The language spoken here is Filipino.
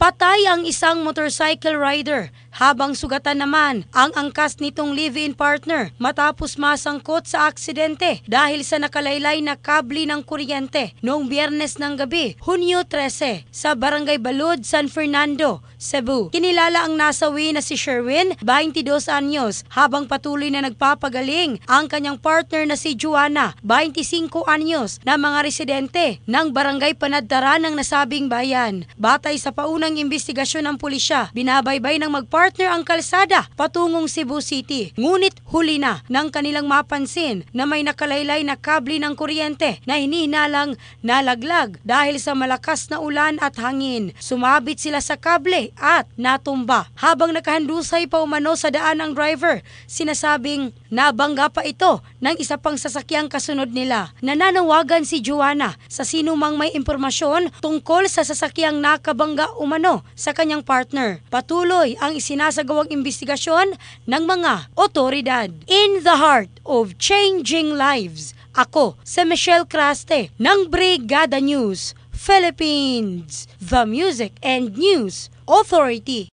Patay ang isang motorcycle rider habang sugatan naman ang angkas nitong live-in partner matapos masangkot sa aksidente dahil sa nakalaylay na kable ng kuryente noong Biyernes ng gabi, Hunyo 13 sa Barangay Balud, San Fernando, Cebu. Kinilala ang nasawi na si Sherwin, 22 anyos, habang patuloy na nagpapagaling ang kanyang partner na si Joanna, 25 anyos, na mga residente ng Barangay Panadtaran ng nasabing bayan. Batay sa paunang investigasyon ng pulisya, binabaybay ng magpartner ang kalsada patungong Cebu City. Ngunit huli na ng kanilang mapansin na may nakalaylay na kable ng kuryente na hinihinalang nalaglag dahil sa malakas na ulan at hangin. Sumabit sila sa kable at natumba. Habang nakahandusay pa umano sa daan ang driver, sinasabing nabangga pa ito ng isa pang sasakyang kasunod nila. Nananawagan si Joanna sa sinumang may impormasyon tungkol sa sasakyang nakabangga umano sa kanyang partner. Patuloy ang isinasagawang investigasyon ng mga otoridad. In the heart of changing lives, ako si Michelle Craste ng Brigada News Philippines, the Music and News Authority.